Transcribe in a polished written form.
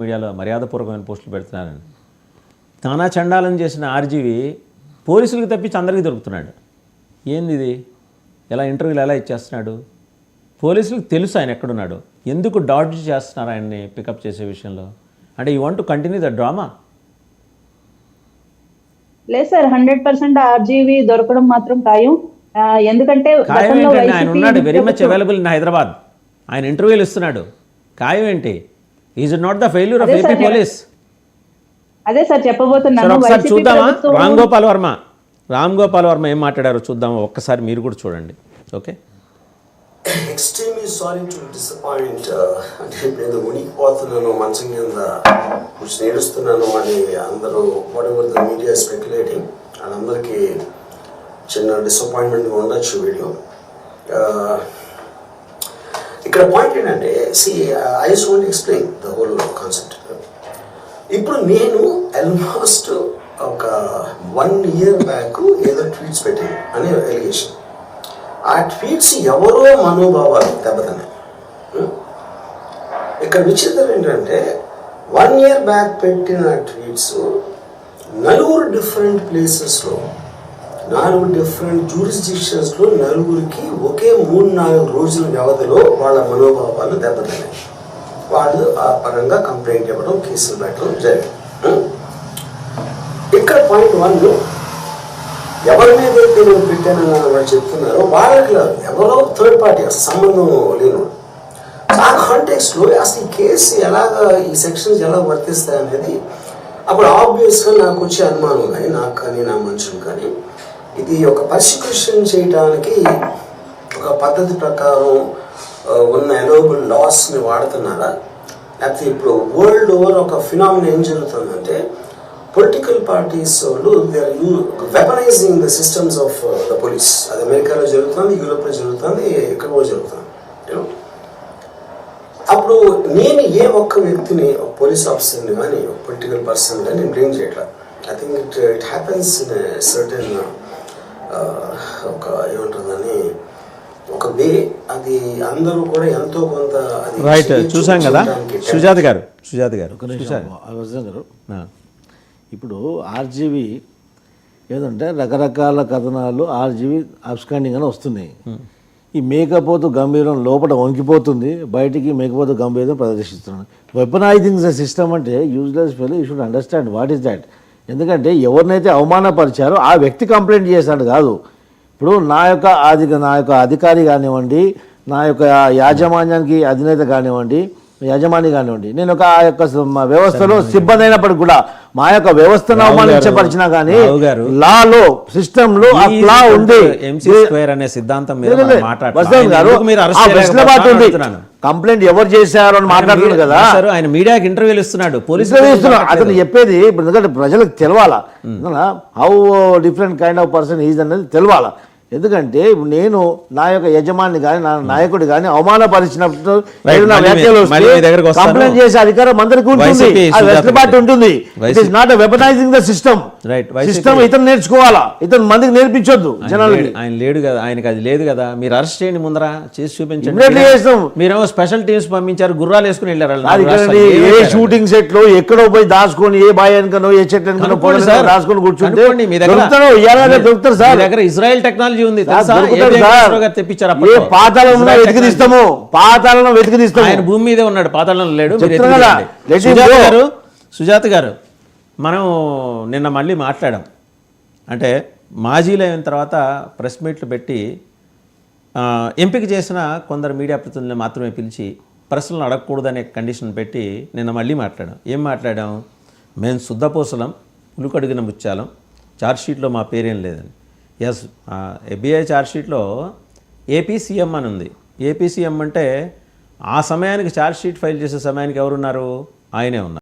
మీడియాలో మర్యాదపూర్వకమైన పోస్టులు పెడుతున్నారని. నానా చండాలం చేసిన ఆర్జీవి పోలీసులకు తప్పించి అందరికీ దొరుకుతున్నాడు. ఏంది ఇది? ఎలా ఇంటర్వ్యూలు ఎలా ఇచ్చేస్తున్నాడు? పోలీసులకు తెలుసు ఆయన ఎక్కడున్నాడు. ఎందుకు డాడ్జ్ చేస్తున్నారు ఆయన్ని పికప్ చేసే విషయంలో? అంటే you want to continue the drama? లేదు సార్, 100% ఆర్జీవి దొరకడం మాత్రం ఖాయం. ఎందుకంటే ఖాయం ఏంటంటే ఆయన ఉన్నాడు, very much available in Hyderabad. ఆయన ఇంటర్వ్యూలు ఇస్తున్నాడు. ఖాయం ఏంటి? Is it not the failure of AP police? అదే సార్ చెప్పబోతున్నాను. ఒకసారి చూద్దామా రామ్ గోపాల్ వర్మ ఏం మాట్లాడారో చూద్దామా ఒక్కసారి, మీరు కూడా చూడండి. Okay. Extremely sorry to disappoint. అంటే నేను మునిగిపోతున్నాను మంచం కింద కొంచెం నేడుస్తున్నాను అని అందరూ whatever the media speculating and అందరికీ చిన్న డిసప్పాయింట్మెంట్గా ఉండొచ్చు వీడియో. ఇక్కడ పాయింట్ ఏంటంటే I just want explain the whole concept. ఇప్పుడు నేను ఆల్మోస్ట్ ఒక 1 year బ్యాక్ ఏదో ట్వీట్స్ పెట్టాను అనే ఎలిగేషన్. ఆ ట్వీట్స్ ఎవరో మనోభావాలు దెబ్బతిన్నాయి. ఇక్కడ విచిత్రం ఏంటంటే 1 year బ్యాక్ పెట్టిన ట్వీట్స్ 4 డిఫరెంట్ ప్లేసెస్లో 4 డిఫరెంట్ జ్యూరిస్డిక్షన్స్లో 4కి ఒకే 3-4 రోజుల వ్యవధిలో వాళ్ళ మనోభావాలు దెబ్బతిన్నాయి. వాళ్ళు ఆ పరంగా కంప్లైంట్ ఇవ్వడం, కేసులు పెట్టడం జరిగింది. ఇక్కడ పాయింట్ 1, ఎవరి మీద నేను పెట్టానని వాళ్ళు చెప్తున్నారో వాళ్ళకి ఎవరో థర్డ్ పార్టీ సంబంధం లేను. ఆ కాంటెక్స్లో అసలు ఈ కేసు ఎలాగా, ఈ సెక్షన్స్ ఎలా వర్తిస్తాయి అనేది అప్పుడు ఆబ్వియస్గా నాకు వచ్చే అనుమానం కానీ, నాకు కానీ నా మనుషులు కానీ, ఇది ఒక పర్సిక్యూషన్ చేయడానికి ఒక పద్ధతి ప్రకారం ఉన్న ఎలోబుల్ లాస్ని వాడుతున్నారా, లేకపోతే ఇప్పుడు వరల్డ్ ఓవర్ ఒక ఫినామినా ఏం జరుగుతుందంటే పొలిటికల్ పార్టీస్ వాళ్ళు they are weaponizing the systems of the police. అది అమెరికాలో జరుగుతుంది, యూరోప్లో జరుగుతుంది, ఎక్కడో జరుగుతుంది. అప్పుడు నేను ఏ ఒక్క వ్యక్తిని, ఒక పోలీస్ ఆఫీసర్ని కానీ, ఒక పొలిటికల్ పర్సన్ కానీ నేను బ్లేమ్ చేయట్లేదు. I think it happens in certain ఒక ఏమంటుందని ఒక వే, అది అందరూ కూడా ఎంతో కొంత అది రైట్. చూసాం కదా సుజాత గారు ఇప్పుడు ఆర్జీవి ఏదంటే రకరకాల కథనాలు ఆర్జీవి అబ్స్కాండింగ్ అని వస్తున్నాయి. ఈ మేకపోతు గంభీరం లోపల వంకిపోతుంది, బయటికి మేకపోతు గంభీరం ప్రదర్శిస్తున్నాడు. వెపనైజింగ్ ద సిస్టమ్ అంటే useless fellow you should understand what is that. ఎందుకంటే ఎవరినైతే అవమానపరిచారో ఆ వ్యక్తి కంప్లైంట్ చేశాడు కాదు. ఇప్పుడు నా యొక్క అధికారి కానివ్వండి, నా యొక్క యాజమాన్యానికి అధినేత కానివ్వండి, యజమాని కానివ్వండి, నేను ఒక ఆ యొక్క వ్యవస్థలో సిబ్బంది అయినప్పటికి కూడా మా యొక్క వ్యవస్థను అవమానించపరిచినా కానీ లాలో సిస్టంలో లా ఉంది. కంప్లైంట్ ఎవరు చేశారు అని మాట్లాడుతున్నారు కదా, ఆయన మీడియాకి ఇంటర్వ్యూలు ఇస్తున్నాడు, అతను చెప్పేది ఎందుకంటే ప్రజలకు తెలవాలా, how different kind of person is అనేది తెలవాలా. ఎందుకంటే నేను నా యొక్క యజమాని కానీ, నా నాయకుడు కానీ అవమానపరిచినప్పుడు కంప్లైంట్ చేసే అధికారం అందరికీ ఉంటుంది, వెసులుబాటు ఉంటుంది. It is not weaponising the system. System ఇతను నేర్చుకోవాలా, ఇతను మందికి నేర్పించొద్దు జనాలకి. ఆయన లేడు కదా, ఆయనకి అది లేదు కదా. మీరు అరెస్ట్ చేయండి, ముందర చేసి చూపించండి. మీరేమో స్పెషల్ టీమ్స్ పంపించారు, గుర్రాలు వేసుకుని వెళ్ళారు. ఏ షూటింగ్ సెట్ లో ఎక్కడో పోయి దాచుకొని, ఏ బాయ్ అనుకనో ఏ చెట్టు అనుకనో దాచుకొని కూర్చుంటే దొరుకుతారు సార్. దగ్గర ఇజ్రాయెల్ టెక్నాలజీ ఉంది, ఆయన భూమి మీదే ఉన్నాడు, పాతాళంలో లేడు. సుజాత గారు, మనం నిన్న మళ్ళీ మాట్లాడాం. అంటే మాజీలు అయిన తర్వాత ప్రెస్ మీట్లు పెట్టి ఎంపిక చేసిన కొందరు మీడియా ప్రతినిధులను మాత్రమే పిలిచి ప్రశ్నలు అడగకూడదనే కండిషన్ పెట్టి నిన్న మళ్ళీ మాట్లాడాం. ఏం మాట్లాడాం? మేము శుద్ధపూసలం, పులుకడిగిన ముత్యాలం, ఛార్జ్షీట్లో మా పేరేం లేదని. ఎస్, ఎఫ్బిఐ ఛార్జ్షీట్లో ఏపీ సీఎం అని ఉంది. ఏపీ సీఎం అంటే ఆ సమయానికి ఛార్జ్షీట్ ఫైల్ చేసే సమయానికి ఎవరున్నారు? ఆయనే ఉన్నారు.